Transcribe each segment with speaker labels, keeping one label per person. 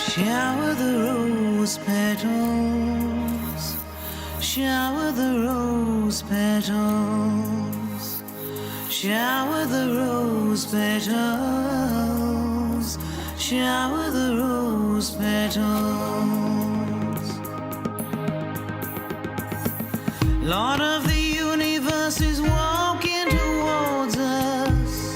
Speaker 1: Shower the rose petals, shower the rose petals, shower the rose petals, shower the rose petals. Lord of the universe is walking towards us.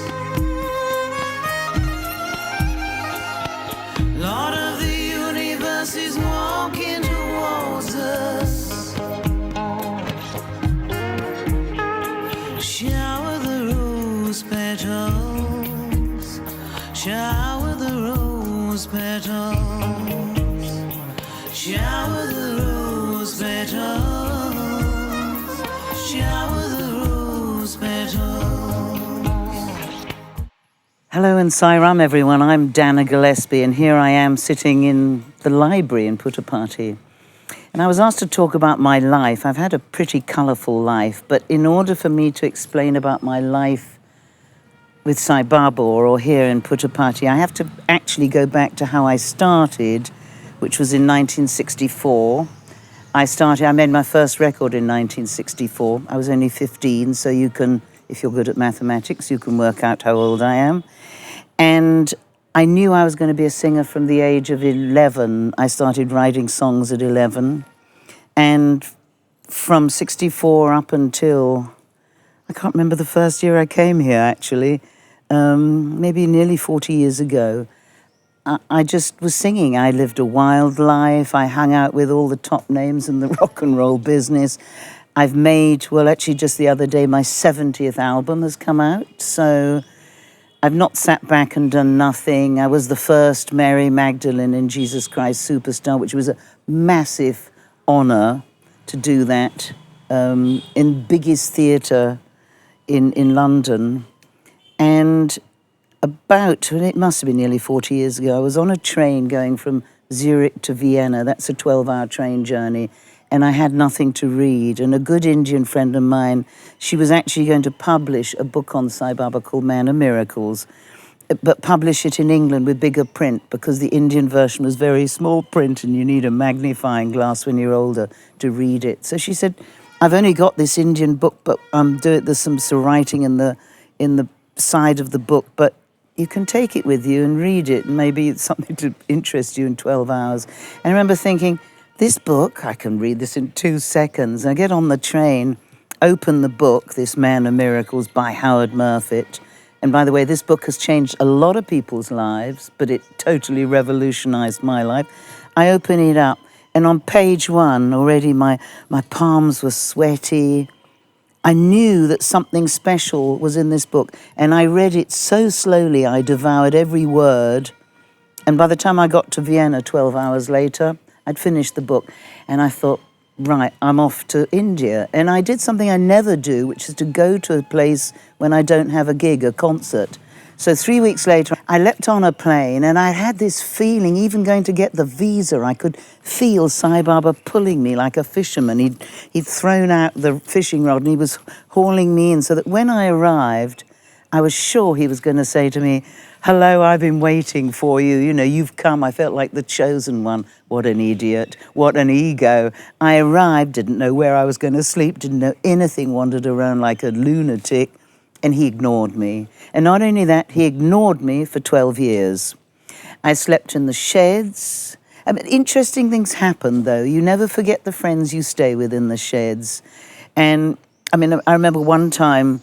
Speaker 1: Lord of the universe is walking towards us. Shower the rose petals, shower the rose petals, shower the rose petals, shower the rose petals. Hello and Sairam everyone, I'm Dana Gillespie and here I am sitting in the library in Puttaparthi. And I was asked to talk about my life. I've had a pretty colourful life, but in order for me to explain about my life with Sai Baba or here in Puttaparthi, I have to actually go back to how I started, which was in 1964. I made my first record in 1964. I was only 15, so you can, if you're good at mathematics, you can work out how old I am. And I knew I was going to be a singer from the age of 11. I started writing songs at 11. And from 64 up until, I can't remember the first year I came here, actually, maybe nearly 40 years ago, I just was singing. I lived a wild life. I hung out with all the top names in the rock and roll business. I've made, well, actually just the other day, my 70th album has come out. So I've not sat back and done nothing. I was the first Mary Magdalene in Jesus Christ Superstar, which was a massive honor to do that in biggest theatre in London. And it must have been nearly 40 years ago, I was on a train going from Zurich to Vienna. That's a 12-hour train journey. And I had nothing to read. And a good Indian friend of mine, she was actually going to publish a book on Sai Baba called Man of Miracles, but publish it in England with bigger print because the Indian version was very small print and you need a magnifying glass when you're older to read it. So she said, I've only got this Indian book, but there's some writing in the side of the book, but you can take it with you and read it, and maybe it's something to interest you in 12 hours. And I remember thinking, this book, I can read this in 2 seconds. I get on the train, open the book, this Man of Miracles by Howard Murfitt. And by the way, this book has changed a lot of people's lives, but it totally revolutionized my life. I open it up, and on page 1, already my palms were sweaty. I knew that something special was in this book, and I read it so slowly, I devoured every word. And by the time I got to Vienna 12 hours later, I'd finished the book, and I thought, right, I'm off to India. And I did something I never do, which is to go to a place when I don't have a gig, a concert. So 3 weeks later, I leapt on a plane, and I had this feeling, even going to get the visa, I could feel Sai Baba pulling me like a fisherman. He'd thrown out the fishing rod, and he was hauling me in, so that when I arrived, I was sure he was going to say to me, hello, I've been waiting for you. You know, you've come. I felt like the chosen one. What an idiot. What an ego. I arrived, didn't know where I was going to sleep, didn't know anything, wandered around like a lunatic, and he ignored me. And not only that, he ignored me for 12 years. I slept in the sheds. I mean, interesting things happen, though. You never forget the friends you stay with in the sheds. And, I mean, I remember one time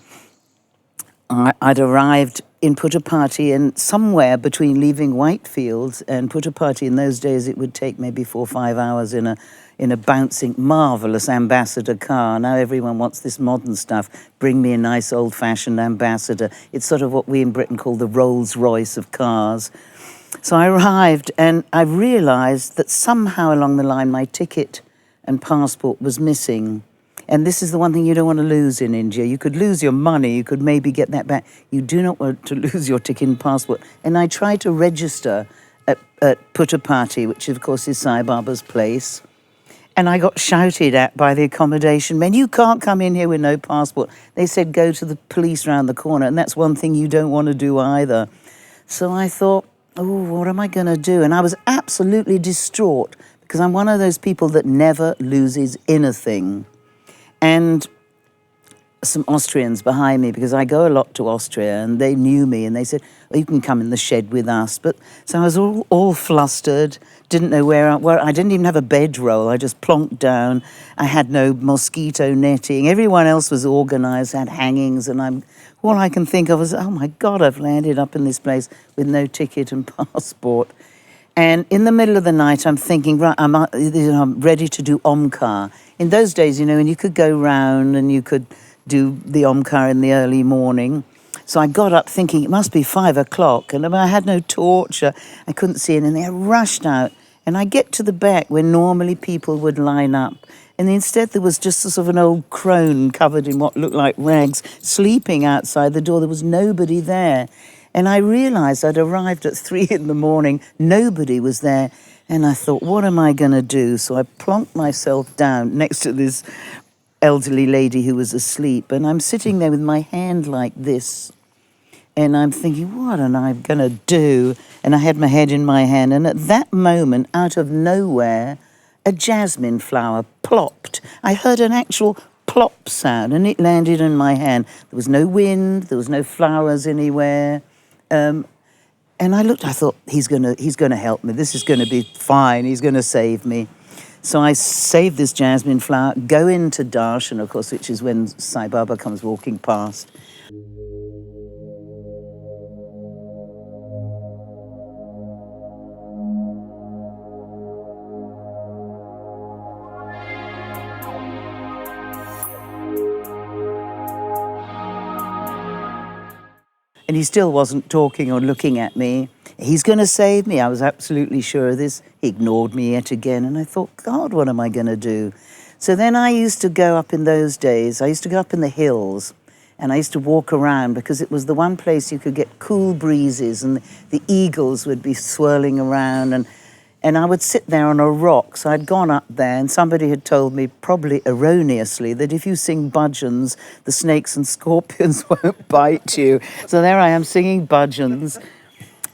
Speaker 1: I'd arrived in Puttaparthi, and somewhere between leaving Whitefields and Puttaparthi, in those days it would take maybe 4 or 5 hours in a bouncing, marvellous ambassador car. Now everyone wants this modern stuff. Bring me a nice old-fashioned ambassador. It's sort of what we in Britain call the Rolls Royce of cars. So I arrived, and I realised that somehow along the line my ticket and passport was missing. And this is the one thing you don't want to lose in India. You could lose your money, you could maybe get that back. You do not want to lose your ticket and passport. And I tried to register at Puttaparthi, which of course is Sai Baba's place. And I got shouted at by the accommodation men, you can't come in here with no passport. They said, go to the police round the corner. And that's one thing you don't want to do either. So I thought, oh, what am I going to do? And I was absolutely distraught because I'm one of those people that never loses anything. And some Austrians behind me, because I go a lot to Austria, and they knew me, and they said, well, you can come in the shed with us. But so I was all flustered, didn't know where I didn't even have a bedroll. I just plonked down. I had no mosquito netting. Everyone else was organised, had hangings, and all I can think of is, oh my God, I've landed up in this place with no ticket and passport. And in the middle of the night, I'm thinking, right, I'm ready to do Omkar. In those days, and you could go round and you could do the Omkar in the early morning. So I got up thinking it must be 5 o'clock, and I had no torch. I couldn't see anything. I rushed out, and I get to the back where normally people would line up. And instead there was just a sort of an old crone covered in what looked like rags, sleeping outside the door. There was nobody there. And I realised I'd arrived at 3 in the morning. Nobody was there. And I thought, what am I going to do? So I plonked myself down next to this elderly lady who was asleep. And I'm sitting there with my hand like this. And I'm thinking, what am I going to do? And I had my head in my hand. And at that moment, out of nowhere, a jasmine flower plopped. I heard an actual plop sound, and it landed in my hand. There was no wind. There was no flowers anywhere. And I looked, I thought, he's gonna help me. This is going to be fine. He's going to save me. So I saved this jasmine flower, go into darshan, of course, which is when Sai Baba comes walking past. And he still wasn't talking or looking at me. He's going to save me. I was absolutely sure of this. He ignored me yet again. And I thought, God, what am I going to do? So then I used to go up in those days. I used to go up in the hills. And I used to walk around because it was the one place you could get cool breezes. And the eagles would be swirling around. And I would sit there on a rock. So I'd gone up there, and somebody had told me, probably erroneously, that if you sing bhajans, the snakes and scorpions won't bite you. So there I am singing bhajans.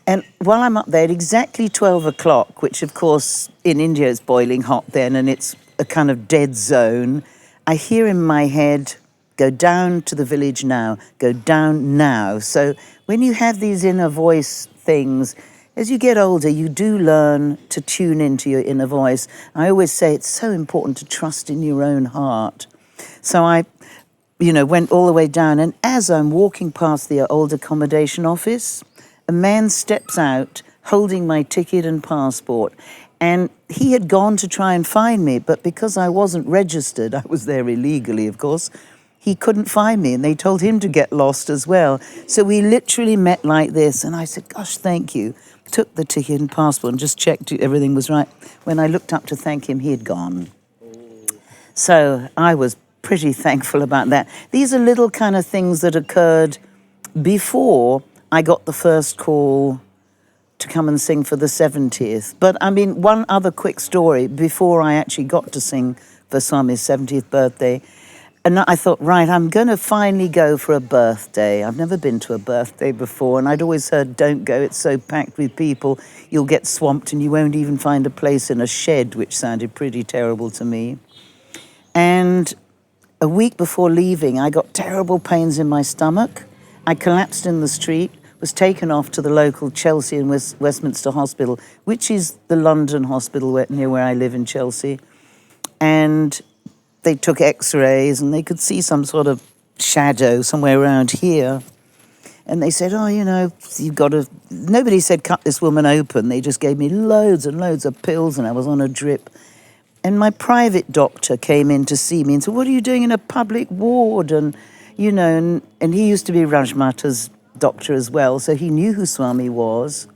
Speaker 1: And while I'm up there at exactly 12 o'clock, which of course in India is boiling hot then, and it's a kind of dead zone, I hear in my head, go down to the village now, go down now. So when you have these inner voice things, as you get older, you do learn to tune into your inner voice. I always say it's so important to trust in your own heart. So I, went all the way down. And as I'm walking past the old accommodation office, a man steps out holding my ticket and passport. And he had gone to try and find me, but because I wasn't registered, I was there illegally, of course, he couldn't find me, and they told him to get lost as well. So we literally met like this, and I said, gosh, thank you. Took the ticket and passport and just checked everything was right. When I looked up to thank him, he had gone. So I was pretty thankful about that. These are little kind of things that occurred before I got the first call to come and sing for the 70th. But I mean, one other quick story before I actually got to sing for Swami's 70th birthday. And I thought, right, I'm going to finally go for a birthday. I've never been to a birthday before, and I'd always heard, don't go, it's so packed with people, you'll get swamped and you won't even find a place in a shed, which sounded pretty terrible to me. And a week before leaving, I got terrible pains in my stomach. I collapsed in the street, was taken off to the local Chelsea and Westminster Hospital, which is the London hospital near where I live in Chelsea. And they took x-rays and they could see some sort of shadow somewhere around here. And they said, oh, you've got to... Nobody said, cut this woman open. They just gave me loads and loads of pills, and I was on a drip. And my private doctor came in to see me and said, what are you doing in a public ward? And, and he used to be Rajmata's doctor as well, so he knew who Swami was.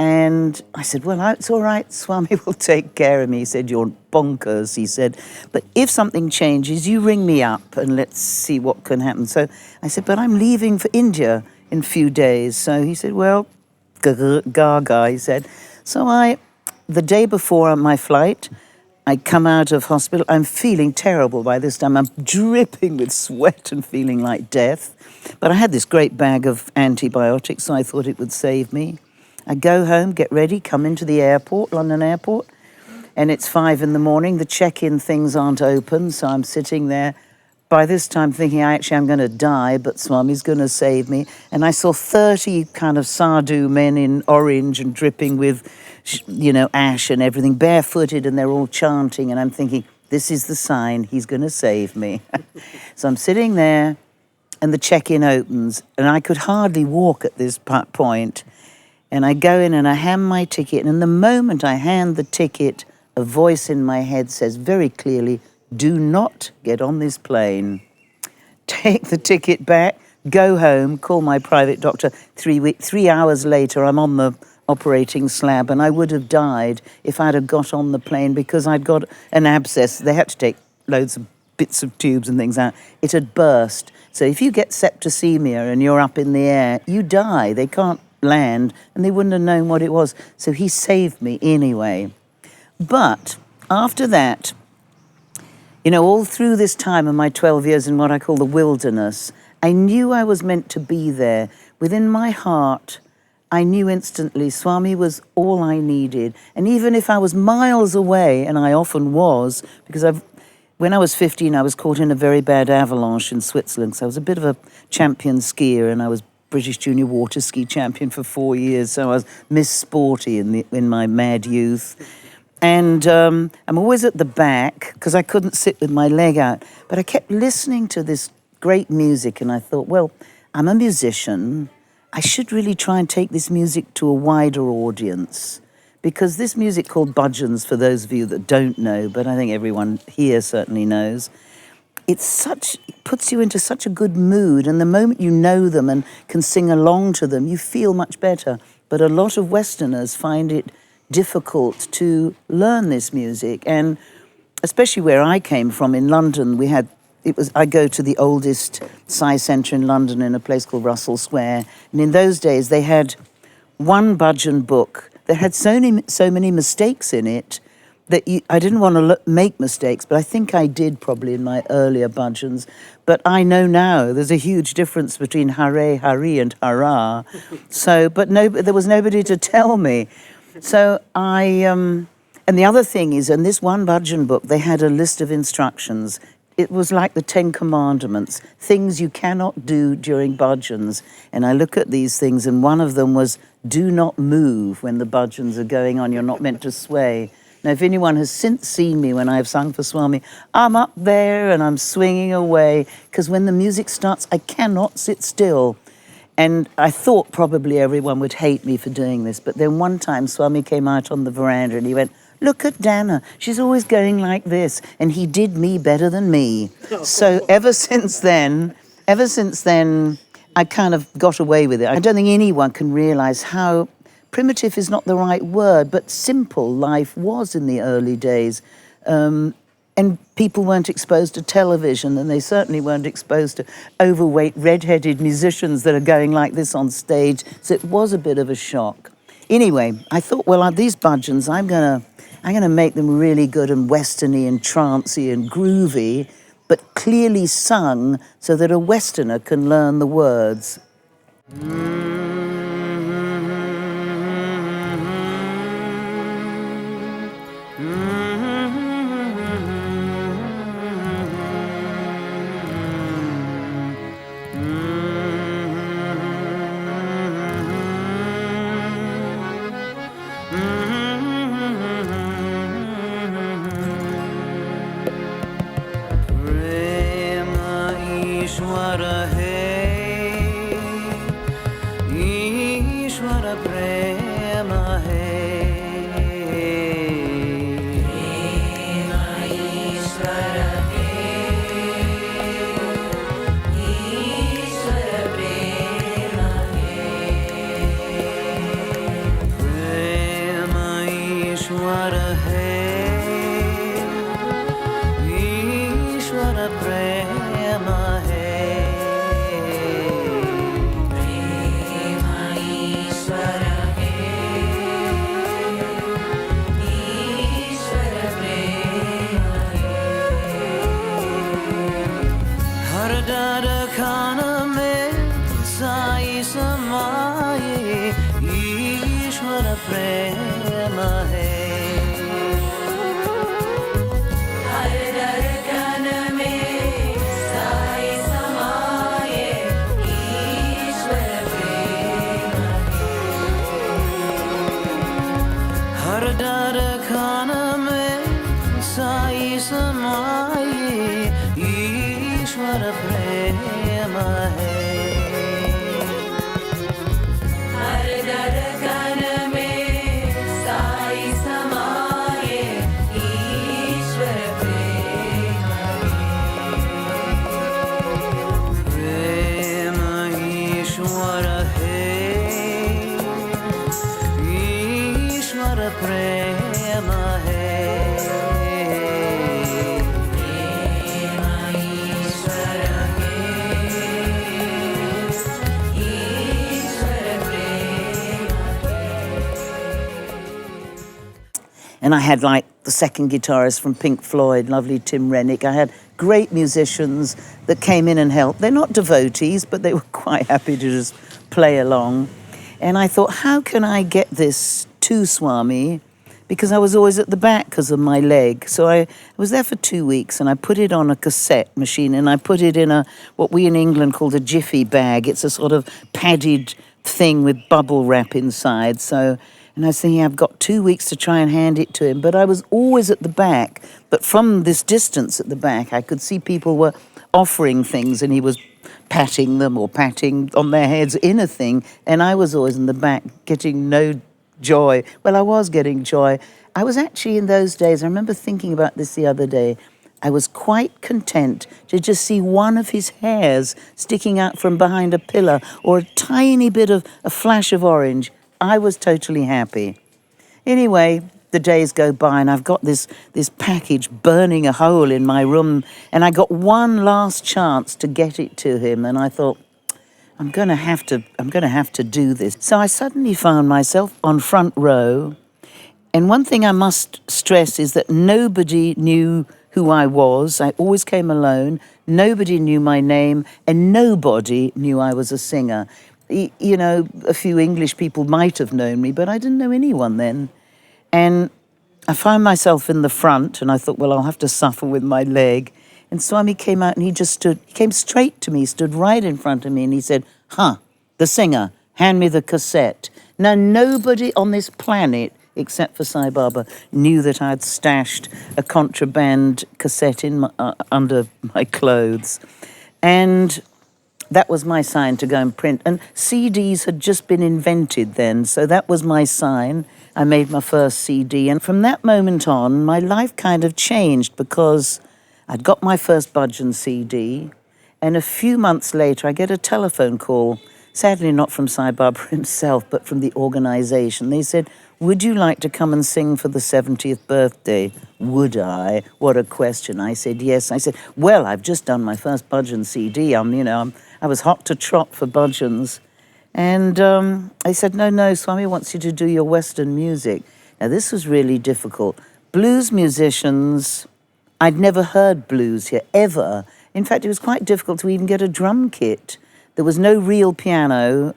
Speaker 1: And I said, well, it's all right, Swami will take care of me. He said, you're bonkers, he said. But if something changes, you ring me up and let's see what can happen. So I said, but I'm leaving for India in a few days. So he said, well, gaga, he said. So the day before my flight, I come out of hospital. I'm feeling terrible by this time. I'm dripping with sweat and feeling like death. But I had this great bag of antibiotics, so I thought it would save me. I go home, get ready, come into the airport, London airport, and it's 5 in the morning. The check-in things aren't open, so I'm sitting there. By this time thinking, I'm going to die, but Swami's going to save me. And I saw 30 kind of sadhu men in orange and dripping with, ash and everything, barefooted, and they're all chanting. And I'm thinking, this is the sign, he's going to save me. So I'm sitting there, and the check-in opens, and I could hardly walk at this point. And I go in and I hand my ticket, and the moment I hand the ticket, a voice in my head says very clearly, do not get on this plane. Take the ticket back, go home, call my private doctor. 3 hours later, I'm on the operating slab, and I would have died if I'd have got on the plane because I'd got an abscess. They had to take loads of bits of tubes and things out. It had burst. So if you get septicemia and you're up in the air, you die. They can't land, and they wouldn't have known what it was. So he saved me anyway. But after that, all through this time of my 12 years in what I call the wilderness, I knew I was meant to be there. Within my heart, I knew instantly Swami was all I needed. And even if I was miles away, and I often was, because when I was 15, I was caught in a very bad avalanche in Switzerland. So I was a bit of a champion skier, and I was British junior water ski champion for 4 years. So I was Miss Sporty in my mad youth. And I'm always at the back because I couldn't sit with my leg out. But I kept listening to this great music, and I thought, well, I'm a musician. I should really try and take this music to a wider audience, because this music called bhajans, for those of you that don't know, but I think everyone here certainly knows, it puts you into such a good mood, and the moment you know them and can sing along to them, you feel much better. But a lot of Westerners find it difficult to learn this music, and especially where I came from in London, I go to the oldest Sai Centre in London in a place called Russell Square, and in those days they had one bhajan book that had so many mistakes in it that I didn't want to make mistakes, but I think I did probably in my earlier bhajans. But I know now there's a huge difference between Hare, Hari and Hara. But there was nobody to tell me. So and the other thing is, in this one bhajan book, they had a list of instructions. It was like the 10 Commandments, things you cannot do during bhajans. And I look at these things, and one of them was, do not move when the bhajans are going on. You're not meant to sway. Now, if anyone has since seen me when I've sung for Swami, I'm up there and I'm swinging away, because when the music starts, I cannot sit still. And I thought probably everyone would hate me for doing this. But then one time Swami came out on the veranda and he went, look at Dana, she's always going like this. And he did me better than me. So ever since then, I kind of got away with it. I don't think anyone can realize how primitive is not the right word, but simple life was in the early days. And people weren't exposed to television, and they certainly weren't exposed to overweight, red-headed musicians that are going like this on stage. So it was a bit of a shock. Anyway, I thought, well, these bhajans, I'm gonna make them really good and westerny and trancey and groovy, but clearly sung so that a Westerner can learn the words. Ishwara hai, Ishwara prema hai. And I had like the second guitarist from Pink Floyd, lovely Tim Rennick. I had great musicians that came in and helped. They're not devotees, but they were quite happy to just play along. And I thought, how can I get this to Swami? Because I was always at the back because of my leg. So I was there for 2 weeks and I put it on a cassette machine and I put it in what we in England called a jiffy bag. It's a sort of padded thing with bubble wrap inside. And I was thinking, I've got 2 weeks to try and hand it to him. But I was always at the back. But from this distance at the back, I could see people were offering things and he was patting them or patting on their heads in a thing. And I was always in the back getting no joy. Well, I was getting joy. I was actually in those days, I remember thinking about this the other day, I was quite content to just see one of his hairs sticking out from behind a pillar or a tiny bit of a flash of orange. I was totally happy. Anyway, the days go by and I've got this package burning a hole in my room and I got one last chance to get it to him and I thought, I'm going to have to do this. So I suddenly found myself on front row. And one thing I must stress is that nobody knew who I was. I always came alone. Nobody knew my name and nobody knew I was a singer. You know, a few English people might have known me, but I didn't know anyone then. And I found myself in the front, and I thought, well, I'll have to suffer with my leg. And Swami came out, and he came straight to me, stood right in front of me, and he said, the singer, hand me the cassette. Now, nobody on this planet, except for Sai Baba, knew that I'd stashed a contraband cassette under my clothes. And that was my sign to go and print. And CDs had just been invented then, so that was my sign. I made my first CD. And from that moment on, my life kind of changed because I'd got my first Bhajan CD. And a few months later, I get a telephone call, sadly not from Sai Baba himself, but from the organization. They said, would you like to come and sing for the 70th birthday? Would I? What a question. I said, yes. I said, well, I've just done my first Bhajan CD. I was hot to trot for bhajans. And they said, no, Swami wants you to do your Western music. Now, this was really difficult. Blues musicians, I'd never heard blues here, ever. In fact, it was quite difficult to even get a drum kit. There was no real piano.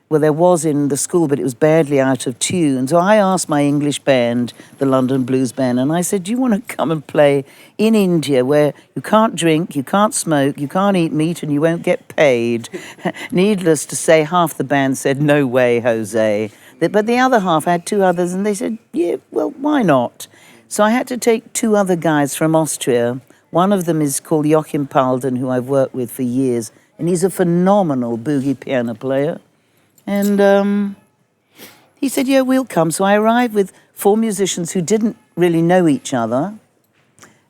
Speaker 1: Well, there was in the school, but it was badly out of tune. So I asked my English band, the London Blues Band, and I said, do you want to come and play in India where you can't drink, you can't smoke, you can't eat meat, and you won't get paid? Needless to say, half the band said, no way, Jose. But the other half, I had two others, and they said, yeah, well, why not? So I had to take two other guys from Austria. One of them is called Joachim Palden, who I've worked with for years, and he's a phenomenal boogie piano player. And he said, yeah, we'll come. So I arrived with 4 musicians who didn't really know each other.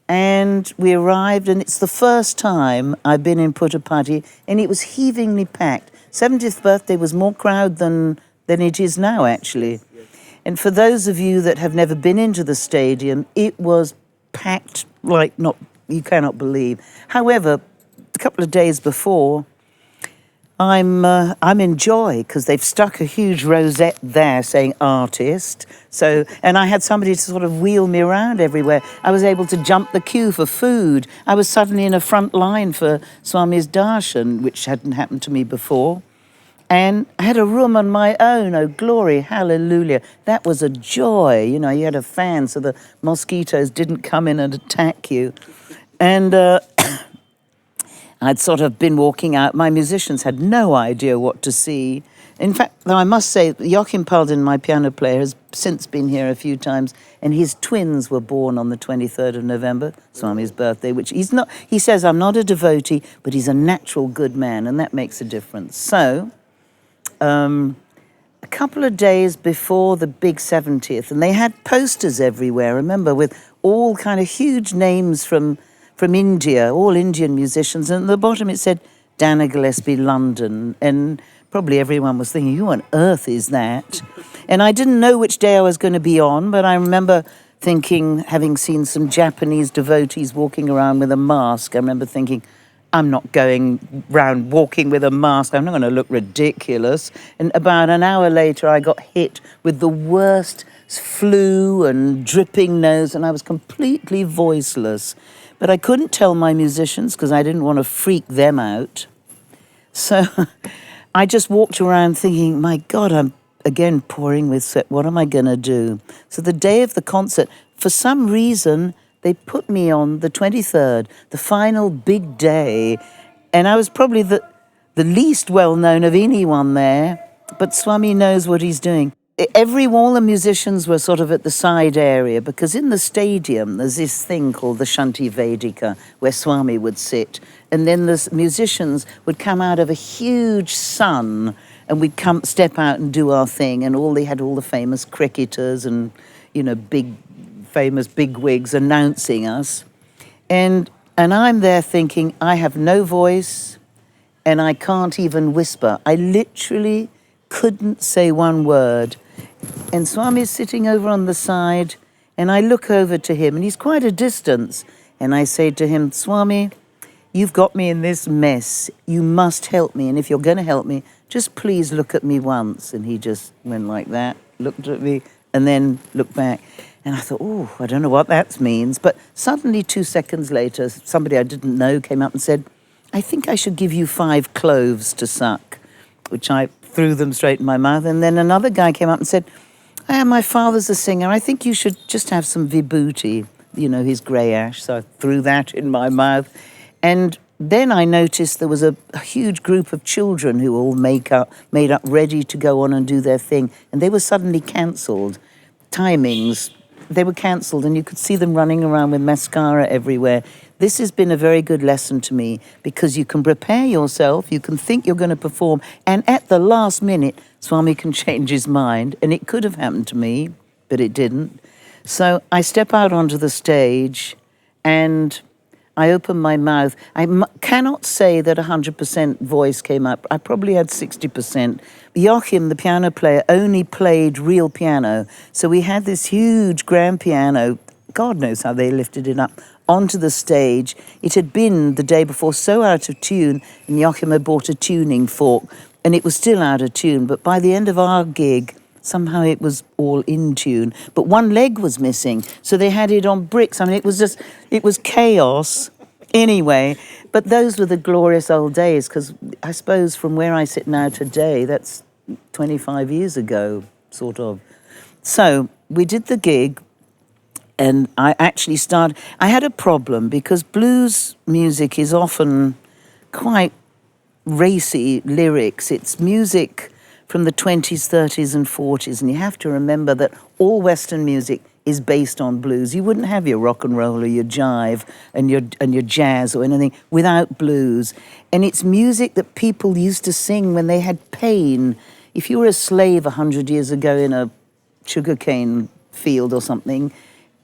Speaker 1: And we arrived, and it's the first time I've been in Puttaparthi, and it was heavingly packed. 70th birthday was more crowd than it is now, actually. And for those of you that have never been into the stadium, it was packed like you cannot believe. However, a couple of days before, I'm in joy because they've stuck a huge rosette there saying artist. So, and I had somebody to sort of wheel me around everywhere. I was able to jump the queue for food. I was suddenly in a front line for Swami's darshan, which hadn't happened to me before. And I had a room on my own. Oh, glory, hallelujah. That was a joy. You know, you had a fan so the mosquitoes didn't come in and attack you. And I'd sort of been walking out. My musicians had no idea what to see. In fact, though I must say, Joachim Palden, my piano player, has since been here a few times, and his twins were born on the 23rd of November, Swami's birthday, which he's not. He says, I'm not a devotee, but he's a natural good man, and that makes a difference. So, a couple of days before the big 70th, and they had posters everywhere, remember, with all kind of huge names from India, all Indian musicians, and at the bottom it said, Dana Gillespie, London. And probably everyone was thinking, who on earth is that? And I didn't know which day I was going to be on, but I remember thinking, having seen some Japanese devotees walking around with a mask, I remember thinking, I'm not going round walking with a mask. I'm not going to look ridiculous. And about an hour later, I got hit with the worst flu and dripping nose, and I was completely voiceless. But I couldn't tell my musicians because I didn't want to freak them out. So I just walked around thinking, my God, I'm again pouring with sweat. What am I going to do? So the day of the concert, for some reason, they put me on the 23rd, the final big day, and I was probably the least well-known of anyone there, but Swami knows what he's doing. All the musicians were sort of at the side area, because in the stadium there's this thing called the Shanti Vedika, where Swami would sit, and then the musicians would come out of a huge sun, and we'd step out and do our thing, and they had all the famous cricketers and, famous bigwigs announcing us. And I'm there thinking, I have no voice and I can't even whisper. I literally couldn't say one word. And Swami's sitting over on the side, and I look over to him, and he's quite a distance. And I say to him, Swami, you've got me in this mess. You must help me. And if you're going to help me, just please look at me once. And he just went like that, looked at me, and then looked back. And I thought, oh, I don't know what that means. But suddenly 2 seconds later, somebody I didn't know came up and said, I think I should give you 5 cloves to suck, which I threw them straight in my mouth. And then another guy came up and said, my father's a singer. I think you should just have some vibhuti, his grey ash. So I threw that in my mouth. And then I noticed there was a huge group of children who all made up, ready to go on and do their thing. And they were suddenly cancelled. Timings, they were cancelled, and you could see them running around with mascara everywhere. This has been a very good lesson to me, because you can prepare yourself, you can think you're going to perform, and at the last minute, Swami can change his mind. And it could have happened to me, but it didn't. So I step out onto the stage, and I open my mouth. I cannot say that 100% voice came up. I probably had 60%. Joachim, the piano player, only played real piano. So we had this huge grand piano, God knows how they lifted it up, onto the stage. It had been the day before so out of tune, and Joachim had bought a tuning fork, and it was still out of tune. But by the end of our gig, somehow it was all in tune. But one leg was missing, so they had it on bricks. I mean, it was chaos. Anyway, but those were the glorious old days, because I suppose from where I sit now today, that's 25 years ago, sort of. So we did the gig, and I had a problem, because blues music is often quite racy lyrics. It's music from the 20s, 30s, and 40s, and you have to remember that all Western music is based on blues. You wouldn't have your rock and roll or your jive and your jazz or anything without blues. And it's music that people used to sing when they had pain. If you were a slave 100 years ago in a sugarcane field or something,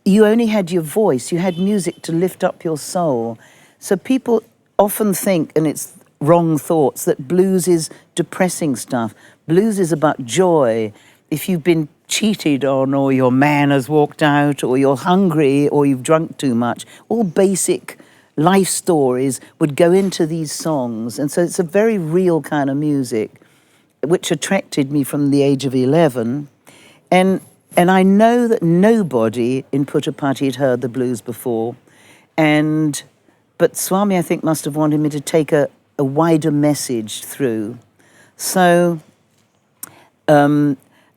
Speaker 1: you only had your voice. You had music to lift up your soul. So people often think, and it's wrong thoughts, that blues is depressing stuff. Blues is about joy. If you've been cheated on, or your man has walked out, or you're hungry, or you've drunk too much, all basic life stories would go into these songs. And so it's a very real kind of music, which attracted me from the age of 11. And I know that nobody in Puttaparthi had heard the blues before. But Swami, I think, must have wanted me to take a wider message through. So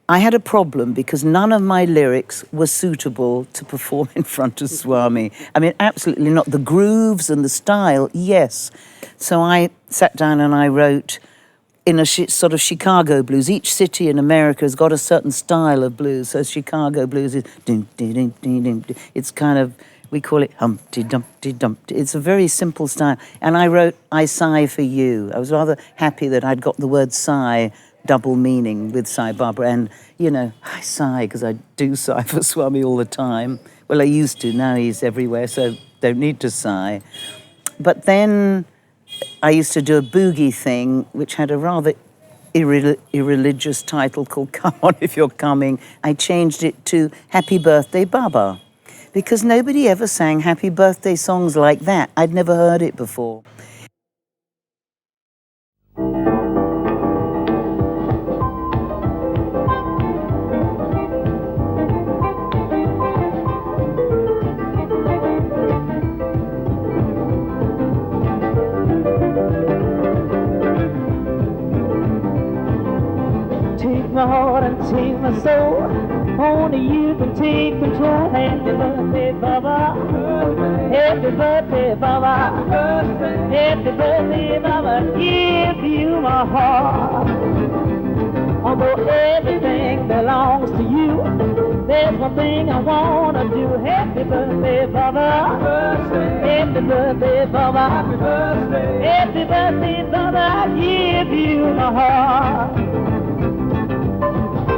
Speaker 1: I had a problem, because none of my lyrics were suitable to perform in front of Swami. I mean, absolutely not. The grooves and the style, yes. So I sat down and I wrote in a sort of Chicago blues. Each city in America has got a certain style of blues. So Chicago blues is it's kind of, we call it Humpty Dumpty Dumpty. It's a very simple style. And I wrote, I sigh for you. I was rather happy that I'd got the word sigh double meaning with Sai Baba. And, I sigh because I do sigh for Swami all the time. Well, I used to. Now he's everywhere, so don't need to sigh. But then I used to do a boogie thing, which had a rather irreligious title called Come On If You're Coming. I changed it to Happy Birthday Baba, because nobody ever sang happy birthday songs like that. I'd never heard it before.
Speaker 2: Take my heart and take my soul, only you can take control. Happy birthday, Baba. Happy birthday, Baba. Happy birthday, Baba. Give you my heart. Although everything belongs to you, there's one thing I wanna do. Happy birthday, Baba. Happy birthday, Baba. Happy birthday, Baba. I give you my heart.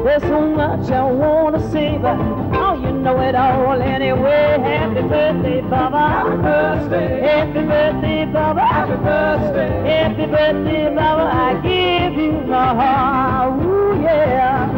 Speaker 2: There's so much I wanna say, but oh, you know it all anyway. Happy birthday, Baba. Happy birthday, Baba. Happy birthday, Baba. I give you my heart. Ooh, yeah.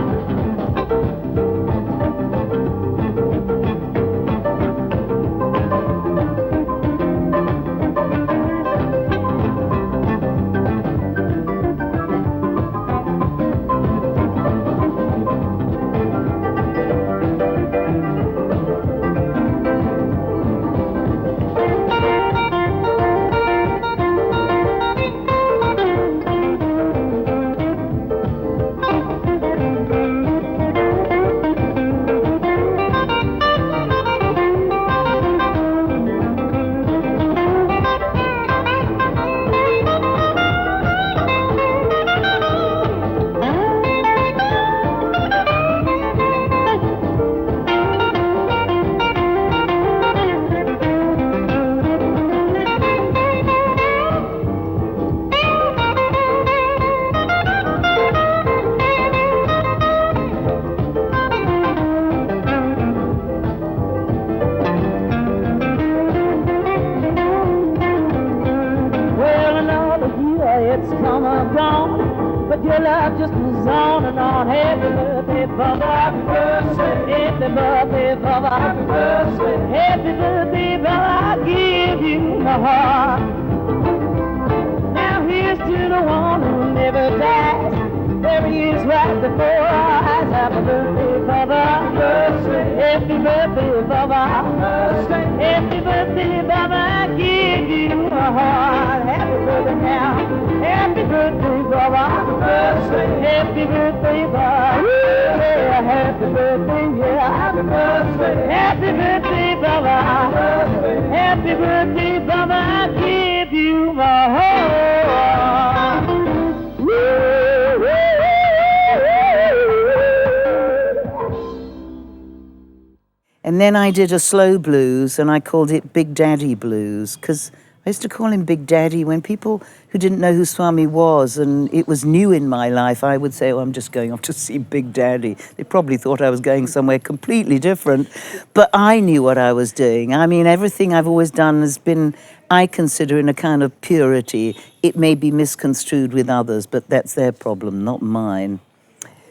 Speaker 1: And then I did a slow blues, and I called it Big Daddy Blues, because I used to call him Big Daddy when people who didn't know who Swami was, and it was new in my life, I would say, oh, I'm just going off to see Big Daddy. They probably thought I was going somewhere completely different, but I knew what I was doing. I mean, everything I've always done has been, I consider, in a kind of purity. It may be misconstrued with others, but that's their problem, not mine.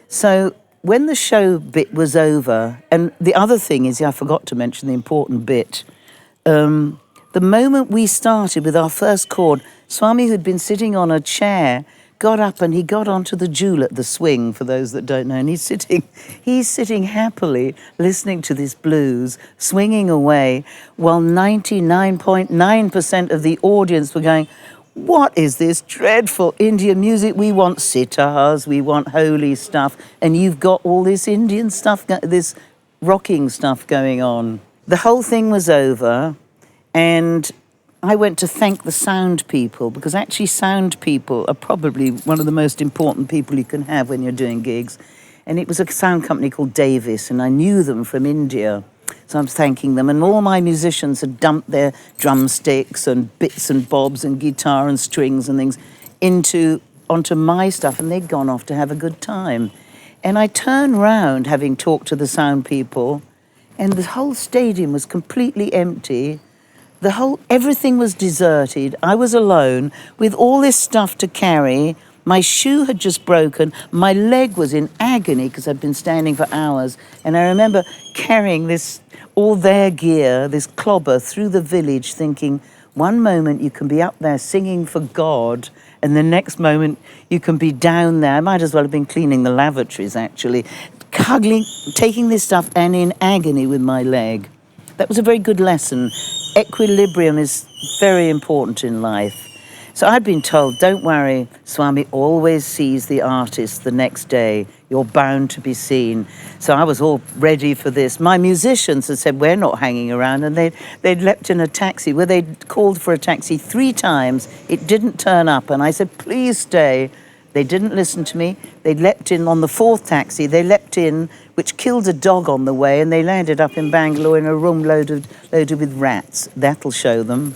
Speaker 1: So when the show bit was over, and the other thing is, I forgot to mention the important bit, the moment we started with our first chord, Swami, who'd been sitting on a chair, got up and he got onto the jewel, the swing, for those that don't know, and he's sitting happily listening to this blues, swinging away, while 99.9% of the audience were going, what is this dreadful Indian music? We want sitars, we want holy stuff, and you've got all this Indian stuff, this rocking stuff going on. The whole thing was over, and I went to thank the sound people, because actually sound people are probably one of the most important people you can have when you're doing gigs. And it was a sound company called Davis, and I knew them from India. So I'm thanking them, and all my musicians had dumped their drumsticks and bits and bobs and guitar and strings and things onto my stuff, and they'd gone off to have a good time. And I turned round, having talked to the sound people, and the whole stadium was completely empty. Everything was deserted. I was alone with all this stuff to carry. My shoe had just broken. My leg was in agony because I'd been standing for hours. And I remember carrying all their gear, this clobber, through the village, thinking, one moment you can be up there singing for God, and the next moment you can be down there. I might as well have been cleaning the lavatories, actually, cuddling, taking this stuff and in agony with my leg. That was a very good lesson. Equilibrium is very important in life. So I'd been told, don't worry, Swami always sees the artist the next day. You're bound to be seen. So I was all ready for this. My musicians had said, we're not hanging around. And they'd leapt in a taxi where they'd called for a taxi 3 times. It didn't turn up. And I said, please stay. They didn't listen to me. They leapt in on the 4th taxi. They leapt in, which killed a dog on the way. And they landed up in Bangalore in a room loaded with rats. That'll show them.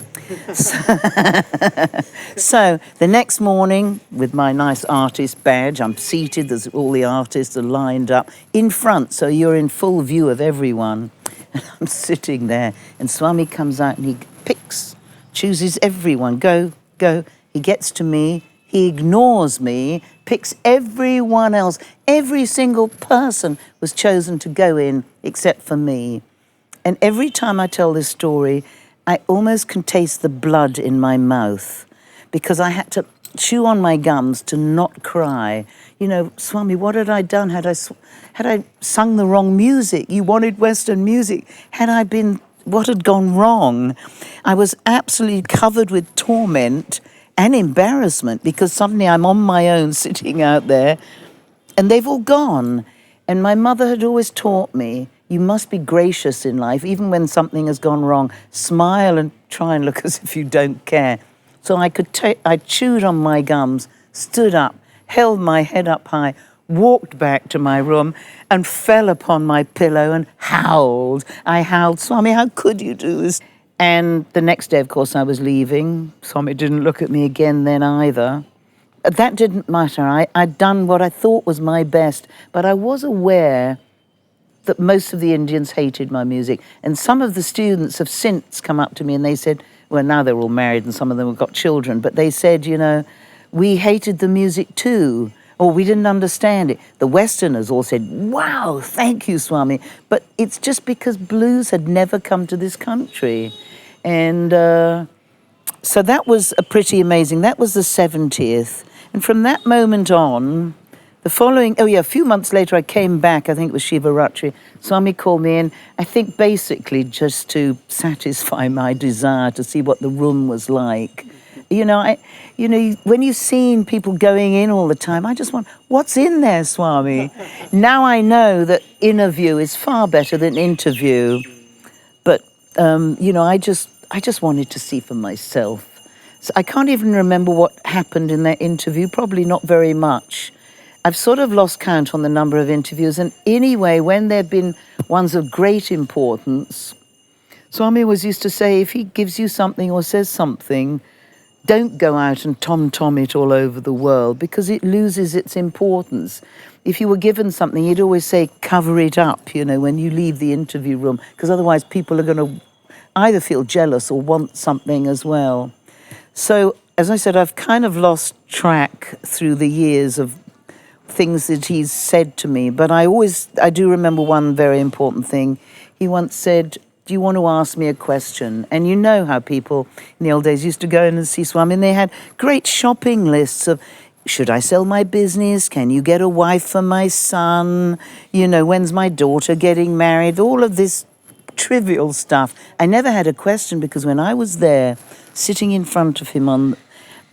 Speaker 1: So the next morning, with my nice artist badge, I'm seated, there's all the artists are lined up in front, so you're in full view of everyone. And I'm sitting there, and Swami comes out and he chooses everyone, go. He gets to me, he ignores me, picks everyone else. Every single person was chosen to go in except for me. And every time I tell this story, I almost can taste the blood in my mouth because I had to chew on my gums to not cry. You know, Swami, what had I done? Had I sung the wrong music? You wanted Western music. What had gone wrong? I was absolutely covered with torment and embarrassment because suddenly I'm on my own sitting out there and they've all gone. And my mother had always taught me, you must be gracious in life, even when something has gone wrong. Smile and try and look as if you don't care. So I chewed on my gums, stood up, held my head up high, walked back to my room and fell upon my pillow and howled. I howled, Swami, how could you do this? And the next day, of course, I was leaving. Swami didn't look at me again then either. That didn't matter. I'd done what I thought was my best, but I was aware that most of the Indians hated my music. And some of the students have since come up to me and they said, well, now they're all married and some of them have got children, but they said, you know, we hated the music too, or we didn't understand it. The Westerners all said, wow, thank you, Swami. But it's just because blues had never come to this country. And so that was a pretty amazing, that was the 70th. And from that moment on, a few months later, I came back, I think it was Shivaratri. Swami called me in, I think basically just to satisfy my desire to see what the room was like. When you've seen people going in all the time, I just want, what's in there, Swami? Now I know that interview is far better than interview. But, I just wanted to see for myself. So I can't even remember what happened in that interview, probably not very much. I've sort of lost count on the number of interviews. And anyway, when there have been ones of great importance, Swami used to say, if he gives you something or says something, don't go out and tom-tom it all over the world because it loses its importance. If you were given something, he'd always say, cover it up, when you leave the interview room, because otherwise people are going to either feel jealous or want something as well. So, as I said, I've kind of lost track through the years of things that he's said to me, but I do remember one very important thing. He once said, do you want to ask me a question? And you know how people in the old days used to go in and see Swami, and they had great shopping lists of, should I sell my business? Can you get a wife for my son? When's my daughter getting married? All of this trivial stuff. I never had a question because when I was there, sitting in front of him,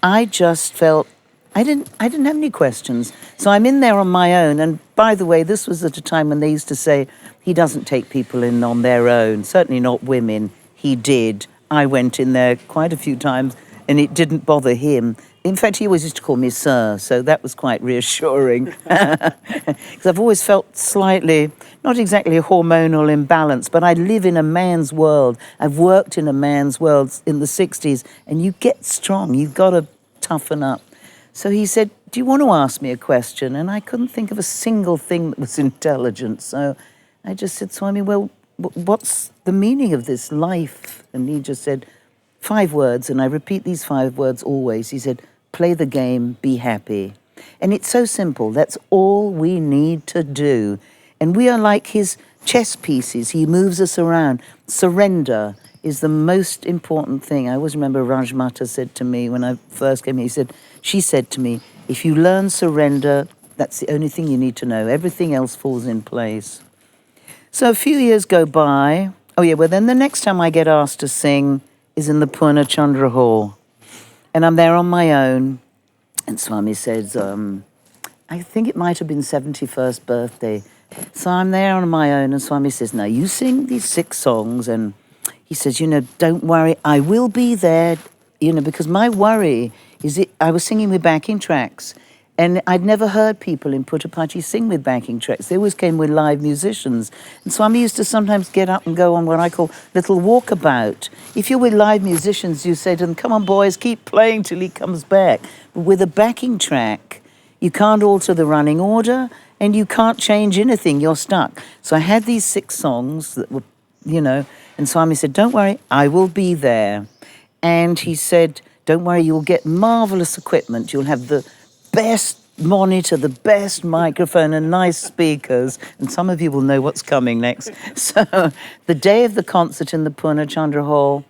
Speaker 1: I just felt I didn't have any questions. So I'm in there on my own. And by the way, this was at a time when they used to say, he doesn't take people in on their own, certainly not women. He did. I went in there quite a few times and it didn't bother him. In fact, he always used to call me sir, so that was quite reassuring. Because I've always felt slightly, not exactly a hormonal imbalance, but I live in a man's world. I've worked in a man's world in the 60s, and you get strong. You've got to toughen up. So he said, do you want to ask me a question? And I couldn't think of a single thing that was intelligent. So I just said, Swami, well, what's the meaning of this life? And he just said, 5 words, and I repeat these 5 words always. He said, play the game, be happy. And it's so simple. That's all we need to do. And we are like his chess pieces. He moves us around. Surrender is the most important thing. I always remember Rajmata said to me when I first came here, she said to me, if you learn surrender, that's the only thing you need to know. Everything else falls in place. So a few years go by. Oh yeah, well then the next time I get asked to sing is in the Purna Chandra Hall. And I'm there on my own. And Swami says, I think it might have been 71st birthday. So I'm there on my own, and Swami says, now you sing these 6 songs, and he says, don't worry, I will be there, because my worry is I was singing with backing tracks, and I'd never heard people in Puttaparthi sing with backing tracks. They always came with live musicians. And Swami used to sometimes get up and go on what I call little walkabout. If you're with live musicians, you say to them, come on boys, keep playing till he comes back. But with a backing track, you can't alter the running order, and you can't change anything, you're stuck. So I had these 6 songs that were, and Swami said, don't worry, I will be there. And he said, don't worry, you'll get marvelous equipment. You'll have the best monitor, the best microphone, and nice speakers. And some of you will know what's coming next. So the day of the concert in the Purna Chandra Hall,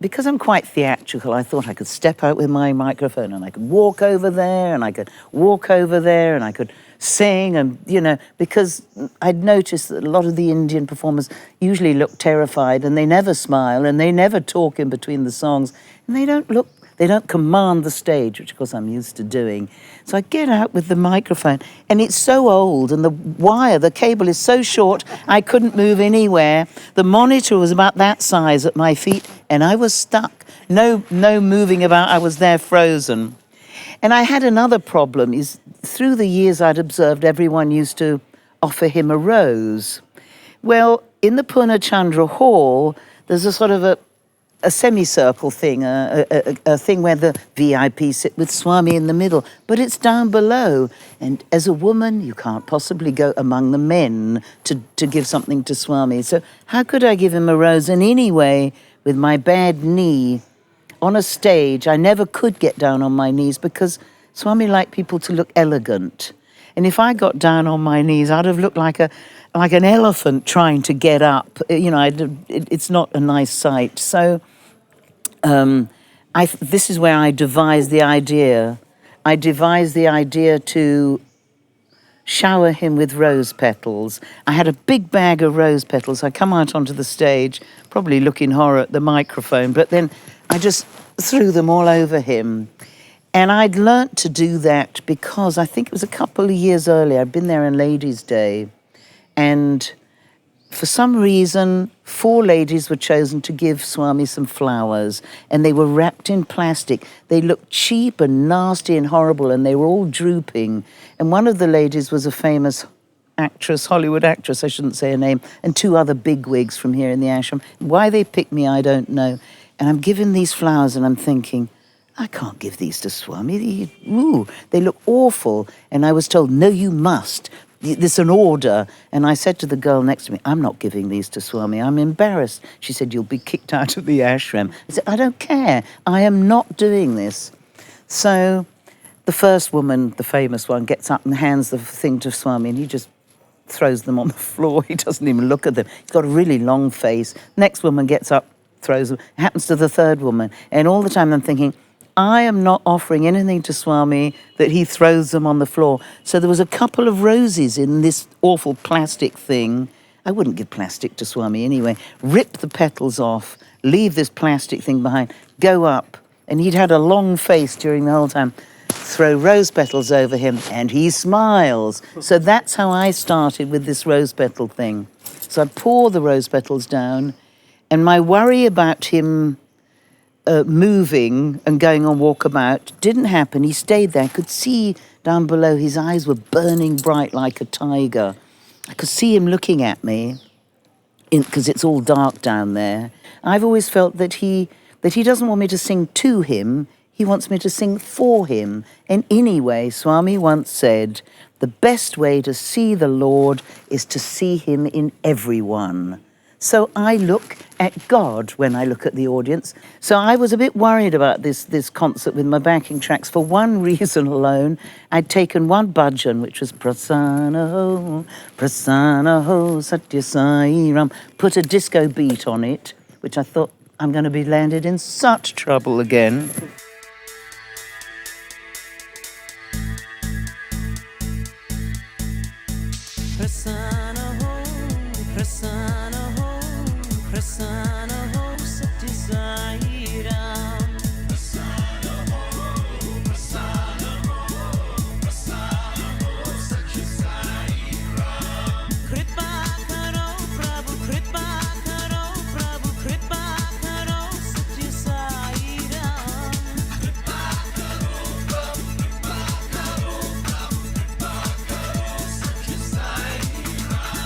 Speaker 1: because I'm quite theatrical, I thought I could step out with my microphone and I could walk over there and I could walk over there and I could sing and, because I'd noticed that a lot of the Indian performers usually look terrified and they never smile and they never talk in between the songs and they don't command the stage, which of course I'm used to doing. So I get out with the microphone and it's so old and the cable is so short, I couldn't move anywhere. The monitor was about that size at my feet and I was stuck. No moving about, I was there frozen. And I had another problem, is through the years I'd observed everyone used to offer him a rose. Well, in the Purna Chandra Hall, there's a sort of a semicircle thing, a thing where the VIP sit with Swami in the middle, but it's down below. And as a woman, you can't possibly go among the men to give something to Swami. So how could I give him a rose? And anyway, with my bad knee, on a stage, I never could get down on my knees because Swami liked people to look elegant. And if I got down on my knees, I'd have looked like an elephant trying to get up. It's not a nice sight. So this is where I devised the idea. I devised the idea to shower him with rose petals. I had a big bag of rose petals. I come out onto the stage, probably looking horror at the microphone, but then I just threw them all over him. And I'd learnt to do that because I think it was a couple of years earlier. I'd been there on Ladies' Day. And for some reason, 4 ladies were chosen to give Swami some flowers. And they were wrapped in plastic. They looked cheap and nasty and horrible, and they were all drooping. And one of the ladies was a famous actress, Hollywood actress, I shouldn't say her name, and 2 other bigwigs from here in the ashram. Why they picked me, I don't know. And I'm given these flowers and I'm thinking, I can't give these to Swami. They look awful. And I was told, no, you must. There's an order. And I said to the girl next to me, I'm not giving these to Swami. I'm embarrassed. She said, you'll be kicked out of the ashram. I said, I don't care. I am not doing this. So the first woman, the famous one, gets up and hands the thing to Swami and he just throws them on the floor. He doesn't even look at them. He's got a really long face. Next woman gets up, throws them. It happens to the third woman. And all the time I'm thinking, I am not offering anything to Swami that he throws them on the floor. So there was a couple of roses in this awful plastic thing. I wouldn't give plastic to Swami anyway. Rip the petals off, leave this plastic thing behind, go up. And he'd had a long face during the whole time. Throw rose petals over him and he smiles. So that's how I started with this rose petal thing. So I pour the rose petals down and my worry about him moving and going on walkabout didn't happen. He stayed there. I could see down below his eyes were burning bright like a tiger. I could see him looking at me because it's all dark down there. I've always felt that he doesn't want me to sing to him. He wants me to sing for him. And anyway, Swami once said, the best way to see the Lord is to see him in everyone. So I look at God when I look at the audience. So I was a bit worried about this concert with my backing tracks for one reason alone. I'd taken one bhajan, which was Prasanna Ho, Satya Sai Ram, put a disco beat on it, which I thought, I'm going to be landed in such trouble again.
Speaker 2: Prasanna Ho, Prasanna Ho, Prasanna Ho, Satya Sai Ram. Prasanna Ho, Prasanna Ho, Prasanna Ho, Satya Sai Ram. Kripa karo, Prabhu, Kripa karo, Prabhu, Kripa karo, Satya Sai Ram. Kripa karo, Prabhu, Kripa karo, Prabhu, Kripa karo, Satya Sai Ram.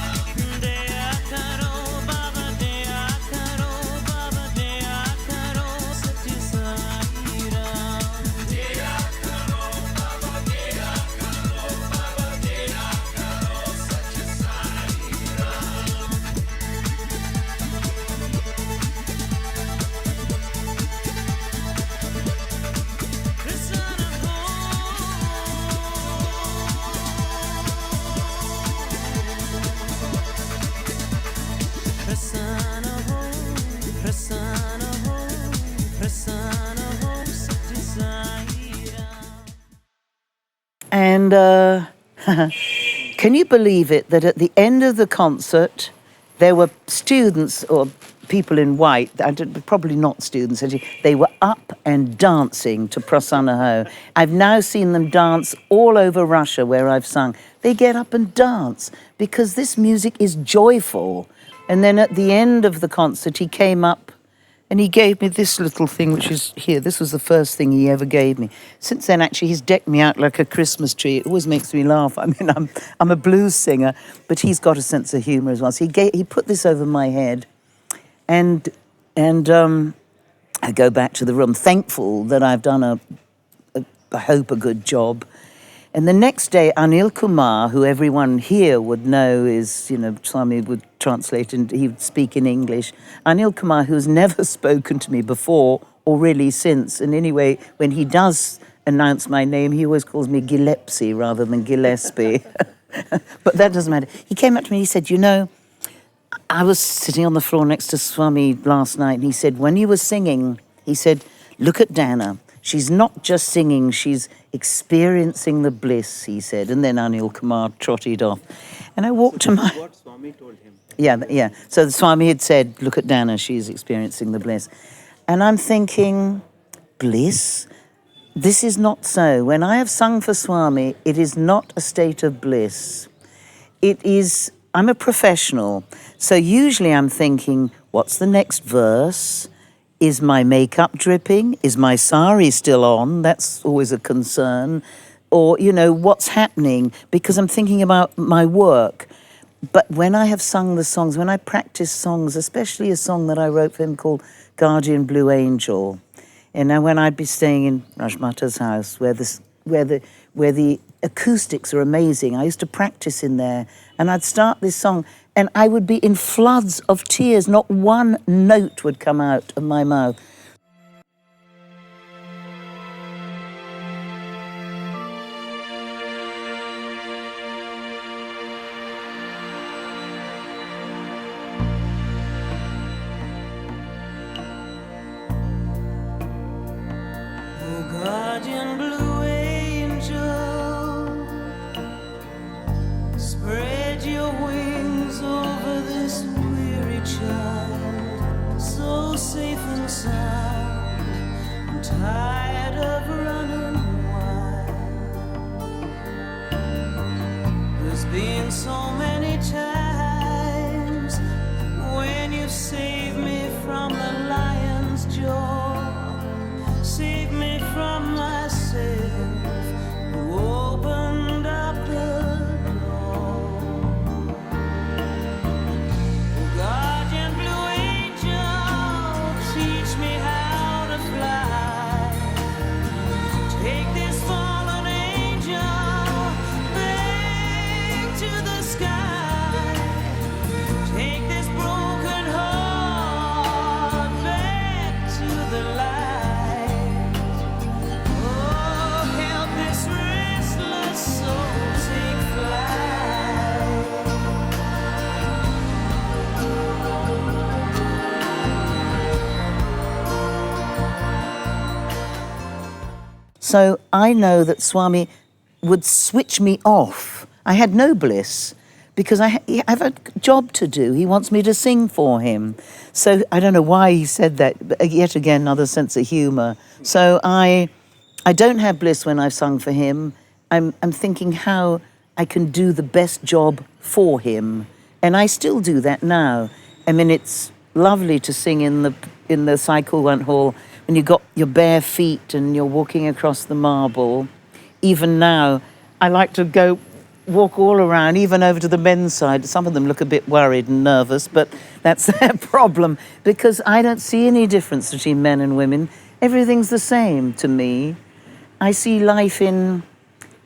Speaker 2: Daya karo, Baba, Daya karo, Baba, Daya karo, Satya Sai Ram. Daya karo, Baba, Daya karo, Baba, Daya karo, Satya Sai Ram. Prasanna Ho, Prasanna Ho, Prasanna Ho, Prasanna Ho, Satya Sai Ram.
Speaker 1: And can you believe it that at the end of the concert, there were students or people in white, probably not students, actually, they were up and dancing to Prasanna Ho. I've now seen them dance all over Russia where I've sung. They get up and dance because this music is joyful. And then at the end of the concert, he came up and he gave me this little thing, which is here. This was the first thing he ever gave me. Since then, actually, he's decked me out like a Christmas tree. It always makes me laugh. I mean, I'm a blues singer, but he's got a sense of humor as well. So he put this over my head, and I go back to the room, thankful that I've done I hope a good job. And the next day, Anil Kumar, who everyone here would know is, Swami would translate and he would speak in English. Anil Kumar, who's never spoken to me before or really since. And anyway, when he does announce my name, he always calls me Gillespie rather than Gillespie. But that doesn't matter. He came up to me, he said, I was sitting on the floor next to Swami last night, and he said, when you were singing, he said, look at Dana. She's not just singing, she's experiencing the bliss, he said. And then Anil Kumar trotted off. And I walked to my...
Speaker 3: What Swami told him.
Speaker 1: Yeah. So the Swami had said, look at Dana, she's experiencing the bliss. And I'm thinking, bliss? This is not so. When I have sung for Swami, it is not a state of bliss. It is, I'm a professional. So usually I'm thinking, what's the next verse? Is my makeup dripping? Is my sari still on? That's always a concern. Or, what's happening? Because I'm thinking about my work. But when I have sung the songs, when I practice songs, especially a song that I wrote for him called Guardian Blue Angel, and now when I'd be staying in Rajmata's house, where the acoustics are amazing, I used to practice in there, and I'd start this song, and I would be in floods of tears. Not one note would come out of my mouth.
Speaker 2: Oh, guardian blue angel, spread your wings over this weary child, so safe and sound. I'm tired of running wild. There's been so many times when you've saved me from the lion's jaw, saved me from myself. You opened up the door. Guardian blue angel, teach me how to fly. Take this fallen angel back to the sky. Take this broken
Speaker 1: So I know that Swami would switch me off. I had no bliss because I have a job to do. He wants me to sing for him. So I don't know why he said that, but yet again, another sense of humor. So I don't have bliss when I've sung for him. I'm thinking how I can do the best job for him. And I still do that now. I mean, it's lovely to sing in the Cycle Hall when you've got your bare feet and you're walking across the marble. Even now, I like to walk all around, even over to the men's side. Some of them look a bit worried and nervous, but that's their problem, because I don't see any difference between men and women. Everything's the same to me. I see life in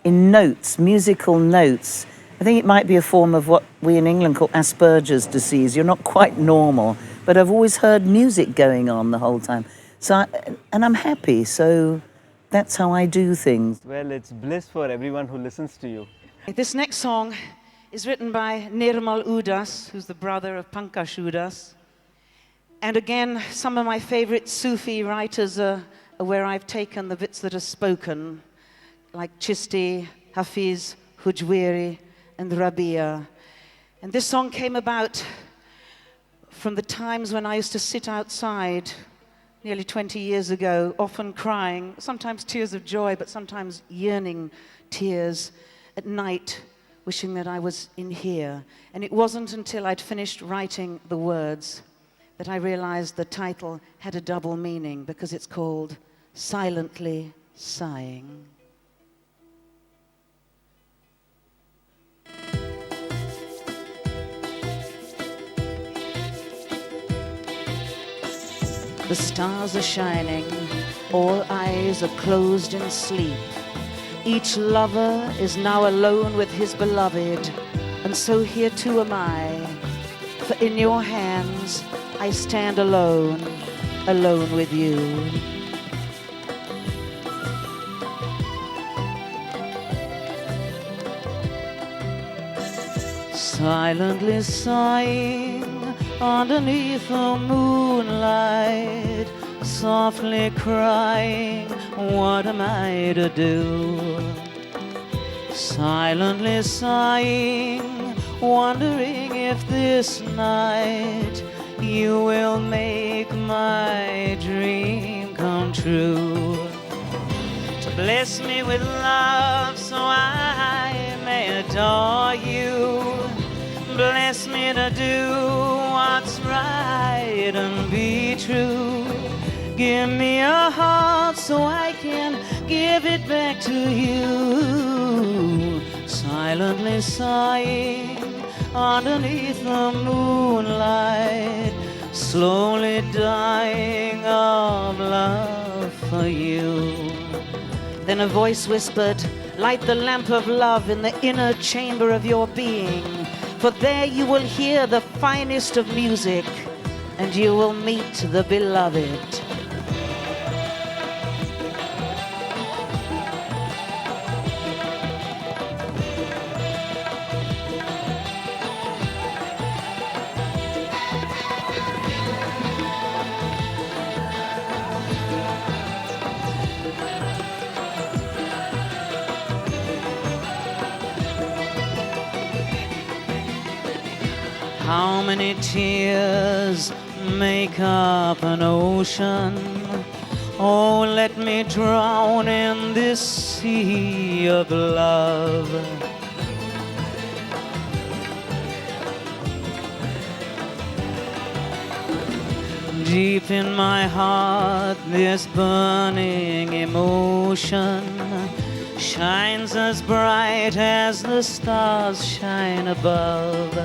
Speaker 1: notes, musical notes. I think it might be a form of what we in England call Asperger's disease. You're not quite normal, but I've always heard music going on the whole time. And I'm happy, so that's how I do things.
Speaker 3: Well, it's bliss for everyone who listens to you.
Speaker 4: This next song is written by Nirmal Udas, who's the brother of Pankaj Udas. And again, some of my favorite Sufi writers are where I've taken the bits that are spoken, like Chisti, Hafiz, Hujwiri, and Rabia. And this song came about from the times when I used to sit outside nearly 20 years ago, often crying, sometimes tears of joy, but sometimes yearning tears at night, wishing that I was in here. And it wasn't until I'd finished writing the words that I realized the title had a double meaning, because it's called Silently Sighing. The stars are shining, all eyes are closed in sleep. Each lover is now alone with his beloved, and so here too am I. For in your hands I stand alone, alone with you. Silently sighing underneath the moonlight, softly crying, what am I to do? Silently sighing, wondering if this night you will make my dream come true. To bless me with love so I may adore you. Bless me to do what's right and be true. Give me a heart so I can give it back to you. Silently sighing underneath the moonlight, slowly dying of love for you. Then a voice whispered, light the lamp of love in the inner chamber of your being. For there you will hear the finest of music, and you will meet the beloved. How many tears make up an ocean? Oh, let me drown in this sea of love. Deep in my heart, this burning emotion shines as bright as the stars shine above.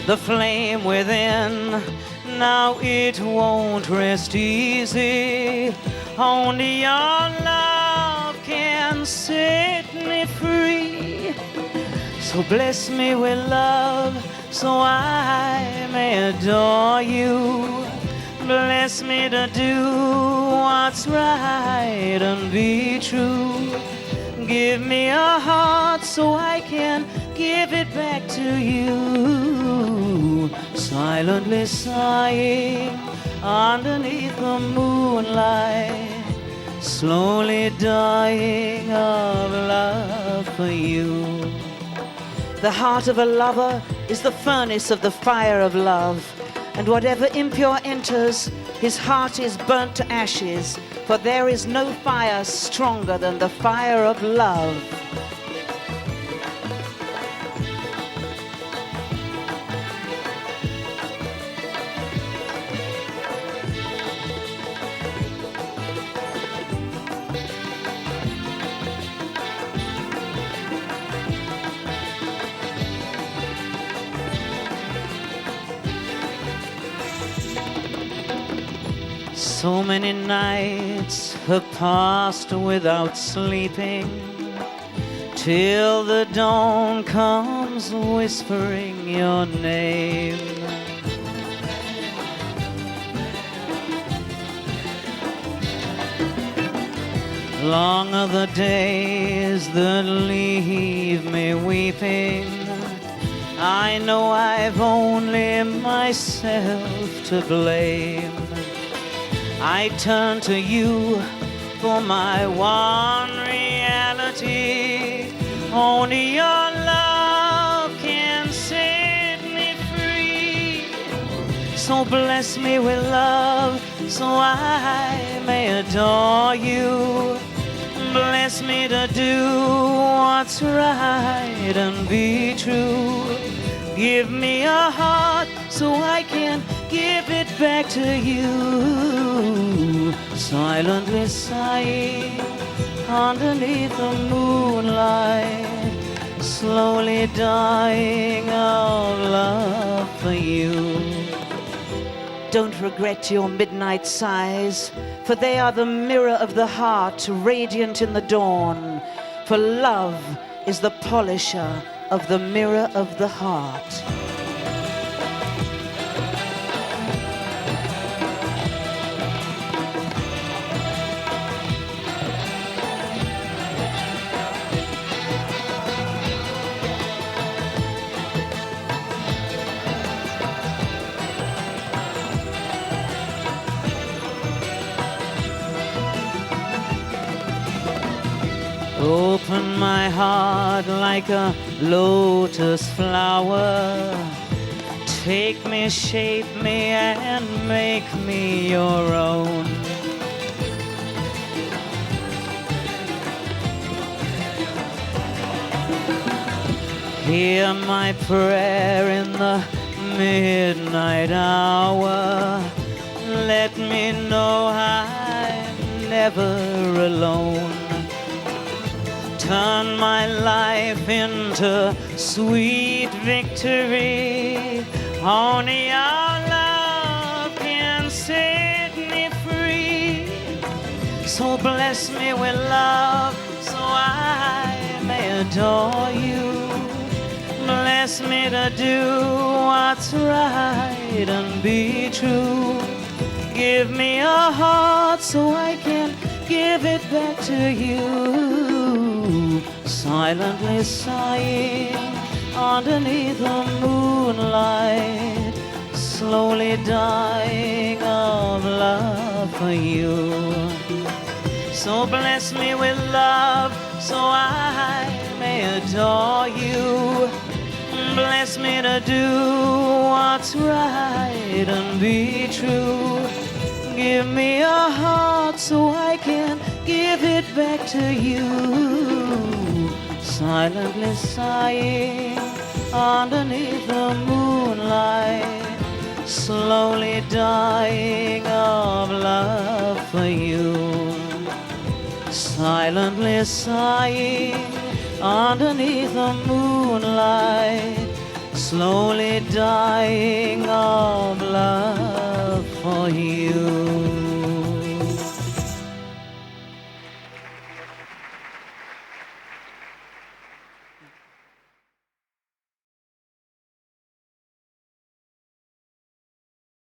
Speaker 4: The flame within, now it won't rest easy. Only your love can set me free. So bless me with love so I may adore you. Bless me to do what's right and be true. Give me a heart so I can give it back to you. Silently sighing underneath the moonlight, slowly dying of love for you. The heart of a lover is the furnace of the fire of love, and whatever impure enters, his heart is burnt to ashes, for there is no fire stronger than the fire of love. So many nights have passed without sleeping, till the dawn comes whispering your name. Long are the days that leave me weeping. I know I've only myself to blame. I turn to you for my one reality. Only your love can set me free. So bless me with love so I may adore you. Bless me to do what's right and be true. Give me a heart so I can give it back to you. Silently sighing underneath the moonlight, slowly dying of love for you. Don't regret your midnight sighs, for they are the mirror of the heart, radiant in the dawn. For love is the polisher of the mirror of the heart. Open my heart like a lotus flower. Take me, shape me, and make me your own. Hear my prayer in the midnight hour. Let me know I'm never alone. Turn my life into sweet victory. Only your love can set me free. So bless me with love so I may adore you. Bless me to do what's right and be true. Give me a heart so I can give it back to you. Silently sighing underneath the moonlight, slowly dying of love for you. So bless me with love so I may adore you. Bless me to do what's right and be true. Give me a heart so I can give it back to you. Silently sighing underneath the moonlight, slowly dying of love for you. Silently sighing underneath the moonlight, slowly dying of love for you.